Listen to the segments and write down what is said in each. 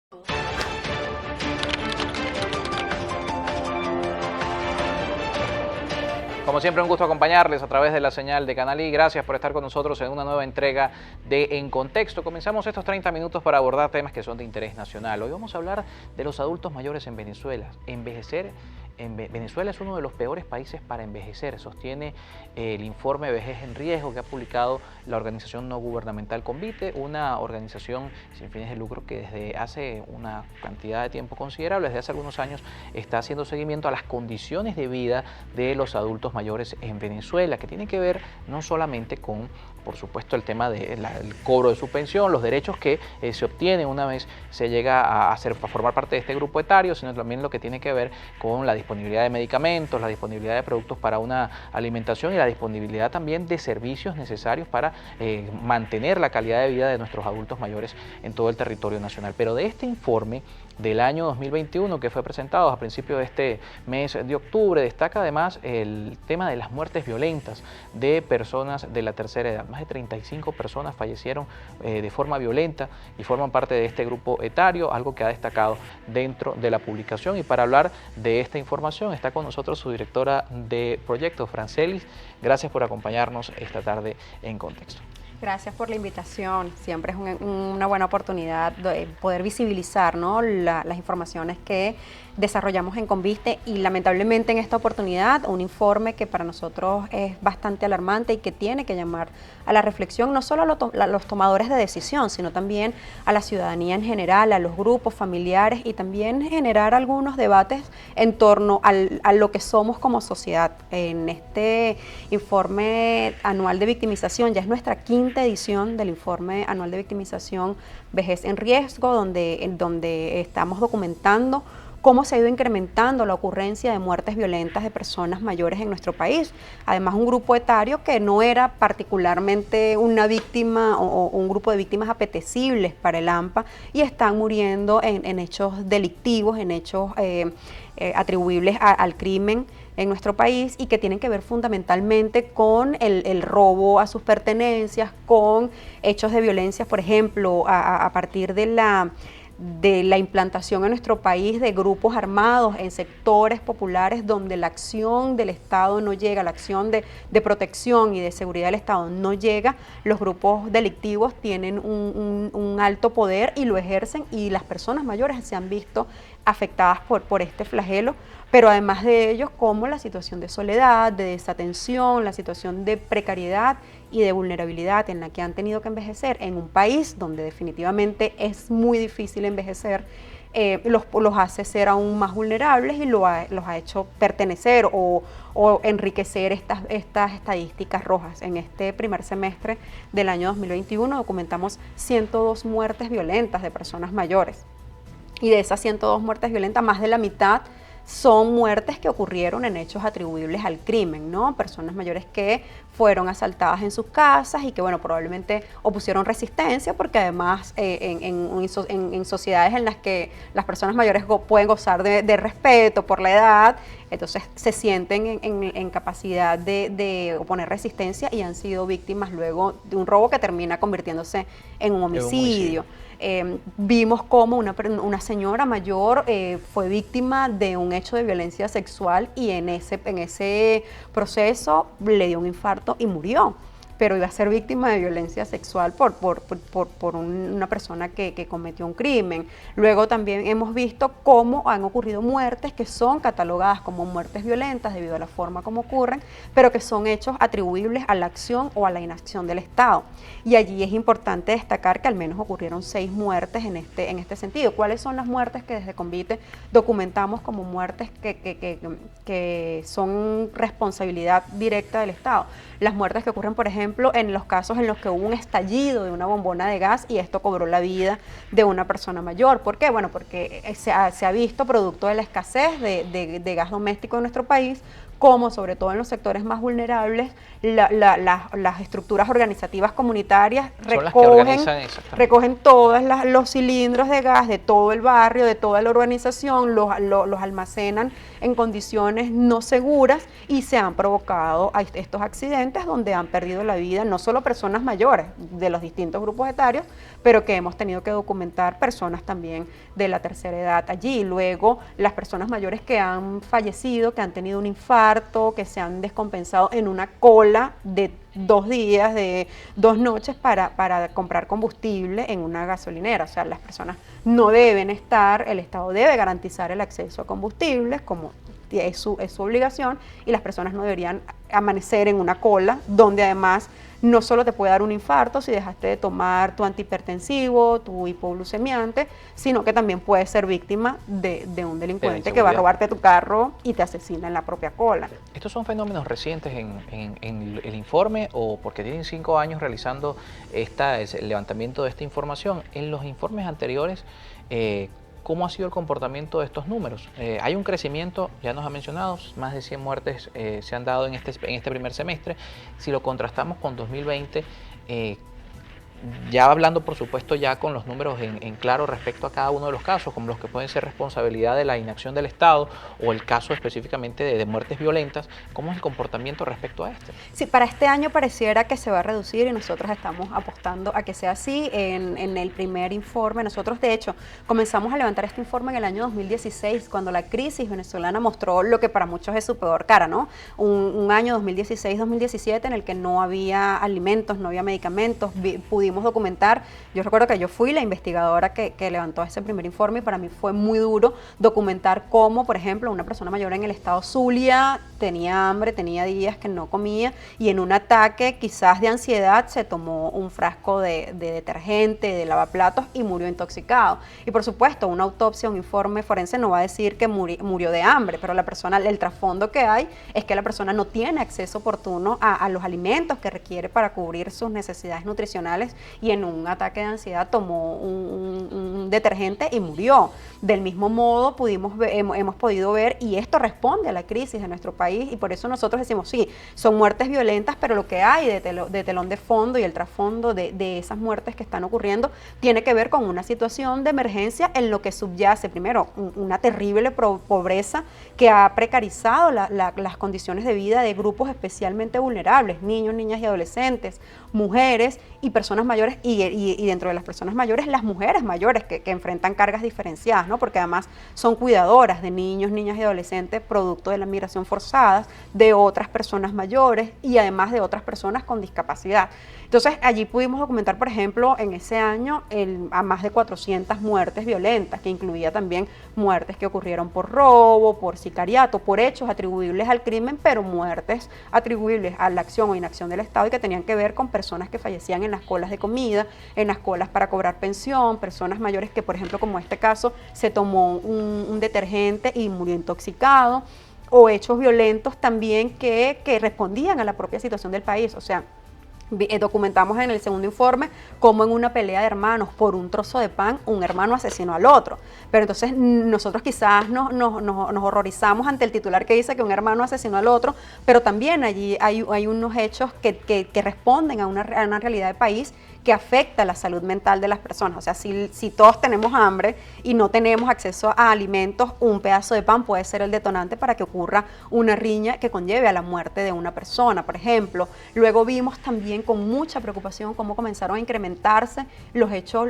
Como siempre, un gusto acompañarles a través de la señal de Canal I. Gracias por estar con nosotros en una nueva entrega de En Contexto. Comenzamos estos 30 minutos para abordar temas que son de interés nacional. Hoy vamos a hablar de los adultos mayores en Venezuela. Envejecer en Venezuela es uno de los peores países para envejecer, sostiene el informe Vejez en Riesgo que ha publicado la organización no gubernamental Convite, una organización sin fines de lucro que desde hace una cantidad de tiempo considerable, desde hace algunos años, está haciendo seguimiento a las condiciones de vida de los adultos mayores en Venezuela, que tiene que ver no solamente con, por supuesto, el tema del cobro de su pensión, los derechos que se obtienen una vez se llega a formar parte de este grupo etario, sino también lo que tiene que ver con la disponibilidad de medicamentos, la disponibilidad de productos para una alimentación y la disponibilidad también de servicios necesarios para mantener la calidad de vida de nuestros adultos mayores en todo el territorio nacional. Pero de este informe del año 2021 que fue presentado a principios de este mes de octubre, destaca además el tema de las muertes violentas de personas de la tercera edad. Más de 35 personas fallecieron de forma violenta y forman parte de este grupo etario, algo que ha destacado dentro de la publicación. Y para hablar de esta información está con nosotros su directora de proyecto, Francelis. Gracias por acompañarnos esta tarde en Contexto. Gracias por la invitación. Siempre es una buena oportunidad de poder visibilizar, ¿no?, las informaciones que desarrollamos en Convite, y lamentablemente en esta oportunidad un informe que para nosotros es bastante alarmante y que tiene que llamar a la reflexión no solo a los tomadores de decisión, sino también a la ciudadanía en general, a los grupos familiares, y también generar algunos debates en torno a lo que somos como sociedad. En este informe anual de victimización, ya es nuestra quinta edición del informe anual de victimización Vejez en Riesgo, donde estamos documentando cómo se ha ido incrementando la ocurrencia de muertes violentas de personas mayores en nuestro país. Además, un grupo etario que no era particularmente una víctima o un grupo de víctimas apetecibles para el AMPA, y están muriendo en hechos delictivos, en hechos atribuibles al crimen en nuestro país, y que tienen que ver fundamentalmente con el robo a sus pertenencias, con hechos de violencia, por ejemplo, a partir de la implantación en nuestro país de grupos armados en sectores populares donde la acción del Estado no llega, la acción de protección y de seguridad del Estado no llega. Los grupos delictivos tienen un alto poder y lo ejercen, y las personas mayores se han visto afectadas por este flagelo. Pero además de ellos, como la situación de soledad, de desatención, la situación de precariedad y de vulnerabilidad en la que han tenido que envejecer en un país donde definitivamente es muy difícil envejecer, los hace ser aún más vulnerables, y los ha hecho pertenecer o enriquecer estas estadísticas rojas. En este primer semestre del año 2021 documentamos 102 muertes violentas de personas mayores, y de esas 102 muertes violentas, más de la mitad son muertes que ocurrieron en hechos atribuibles al crimen, ¿no? Personas mayores que fueron asaltadas en sus casas y que, bueno, probablemente opusieron resistencia, porque además en sociedades en las que las personas mayores pueden gozar de respeto por la edad, entonces se sienten en capacidad de oponer resistencia, y han sido víctimas luego de un robo que termina convirtiéndose en un homicidio. Vimos cómo una señora mayor fue víctima de un hecho de violencia sexual, y en ese proceso le dio un infarto y murió, pero iba a ser víctima de violencia sexual por una persona que cometió un crimen. Luego también hemos visto cómo han ocurrido muertes que son catalogadas como muertes violentas debido a la forma como ocurren, pero que son hechos atribuibles a la acción o a la inacción del Estado. Y allí es importante destacar que al menos ocurrieron 6 muertes en este sentido. ¿Cuáles son las muertes que desde Convite documentamos como muertes que son responsabilidad directa del Estado? Las muertes que ocurren, por ejemplo, en los casos en los que hubo un estallido de una bombona de gas y esto cobró la vida de una persona mayor. ¿Por qué? Bueno, porque se ha visto, producto de la escasez de gas doméstico en nuestro país, como sobre todo en los sectores más vulnerables, las estructuras organizativas comunitarias recogen todos los cilindros de gas de todo el barrio, de toda la urbanización, los almacenan en condiciones no seguras y se han provocado estos accidentes donde han perdido la vida no solo personas mayores de los distintos grupos etarios, pero que hemos tenido que documentar personas también de la tercera edad allí. Luego, las personas mayores que han fallecido, que han tenido un infarto, que se han descompensado en una cola de 2 días, de 2 noches para comprar combustible en una gasolinera. O sea, las personas no deben estar, el Estado debe garantizar el acceso a combustibles como es su obligación, y las personas no deberían amanecer en una cola donde además no solo te puede dar un infarto si dejaste de tomar tu antihipertensivo, tu hipoglucemiante, sino que también puedes ser víctima de un delincuente que va a robarte tu carro y te asesina en la propia cola. ¿Estos son fenómenos recientes en el informe o porque tienen 5 años realizando el levantamiento de esta información? En los informes anteriores, ¿cómo ha sido el comportamiento de estos números? Hay un crecimiento, ya nos ha mencionado, más de 100 muertes se han dado en este primer semestre. Si lo contrastamos con 2020, ya hablando por supuesto ya con los números en claro respecto a cada uno de los casos, como los que pueden ser responsabilidad de la inacción del Estado o el caso específicamente de muertes violentas, ¿cómo es el comportamiento respecto a este? Sí, para este año pareciera que se va a reducir y nosotros estamos apostando a que sea así. En el primer informe, nosotros de hecho comenzamos a levantar este informe en el año 2016, cuando la crisis venezolana mostró lo que para muchos es su peor cara, ¿no? Un año 2016-2017 en el que no había alimentos, no había medicamentos, pudimos documentar. Yo recuerdo que yo fui la investigadora que levantó ese primer informe y para mí fue muy duro documentar cómo, por ejemplo, una persona mayor en el estado Zulia tenía hambre, tenía días que no comía y en un ataque quizás de ansiedad se tomó un frasco de detergente, de lavaplatos y murió intoxicado. Y por supuesto, una autopsia, un informe forense no va a decir que murió de hambre, pero la persona, el trasfondo que hay es que la persona no tiene acceso oportuno a los alimentos que requiere para cubrir sus necesidades nutricionales y en un ataque de ansiedad tomó un detergente y murió. Del mismo modo hemos podido ver, y esto responde a la crisis de nuestro país, y por eso nosotros decimos, sí, son muertes violentas, pero lo que hay de telón de fondo y el trasfondo de esas muertes que están ocurriendo tiene que ver con una situación de emergencia en lo que subyace, primero, una terrible pobreza que ha precarizado las condiciones de vida de grupos especialmente vulnerables, niños, niñas y adolescentes, mujeres y personas mayores, y dentro de las personas mayores, las mujeres mayores que enfrentan cargas diferenciadas, ¿no? Porque además son cuidadoras de niños, niñas y adolescentes producto de la migración forzada, de otras personas mayores y además de otras personas con discapacidad. Entonces allí pudimos documentar, por ejemplo, en ese año a más de 400 muertes violentas, que incluía también muertes que ocurrieron por robo, por sicariato, por hechos atribuibles al crimen, pero muertes atribuibles a la acción o inacción del Estado y que tenían que ver con personas que fallecían en las colas de comida, en las colas para cobrar pensión, personas mayores que, por ejemplo, como este caso, se tomó un detergente y murió intoxicado, o hechos violentos también que respondían a la propia situación del país. O sea, documentamos en el segundo informe cómo en una pelea de hermanos por un trozo de pan, un hermano asesinó al otro. Pero entonces nosotros quizás nos horrorizamos ante el titular que dice que un hermano asesinó al otro, pero también allí hay unos hechos que responden a una realidad del país que afecta la salud mental de las personas. O sea, si todos tenemos hambre y no tenemos acceso a alimentos, un pedazo de pan puede ser el detonante para que ocurra una riña que conlleve a la muerte de una persona, por ejemplo. Luego vimos también con mucha preocupación cómo comenzaron a incrementarse los hechos,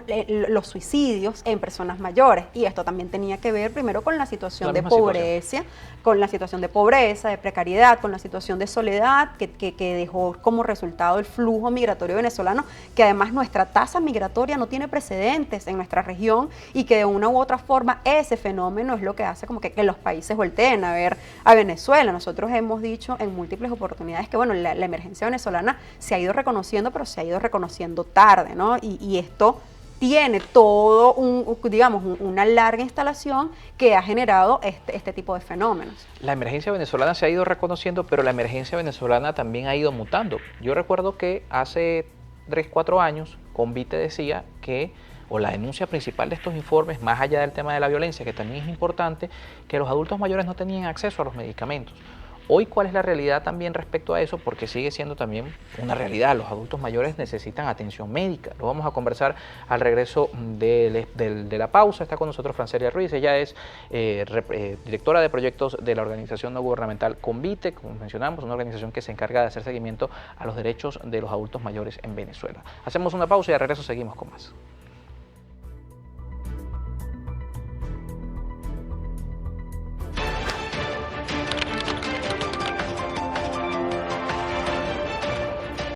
los suicidios en personas mayores. Y esto también tenía que ver primero con la situación de pobreza, con la situación de pobreza, de precariedad, con la situación de soledad que dejó como resultado el flujo migratorio venezolano, que además nuestra tasa migratoria no tiene precedentes en nuestra región y que de una u otra forma ese fenómeno es lo que hace como que los países volteen a ver a Venezuela. Nosotros hemos dicho en múltiples oportunidades que bueno, la emergencia venezolana se ha ido reconociendo, pero se ha ido reconociendo tarde, ¿no? Y esto tiene todo una larga instalación que ha generado este tipo de fenómenos. La emergencia venezolana se ha ido reconociendo, pero la emergencia venezolana también ha ido mutando. Yo recuerdo que hace 3-4 años, Convite decía que, o la denuncia principal de estos informes, más allá del tema de la violencia, que también es importante, que los adultos mayores no tenían acceso a los medicamentos. Hoy, ¿cuál es la realidad también respecto a eso? Porque sigue siendo también una realidad. Los adultos mayores necesitan atención médica. Lo vamos a conversar al regreso de la pausa. Está con nosotros Francelia Ruiz. Ella es directora de proyectos de la organización no gubernamental Convite, como mencionamos, una organización que se encarga de hacer seguimiento a los derechos de los adultos mayores en Venezuela. Hacemos una pausa y al regreso seguimos con más.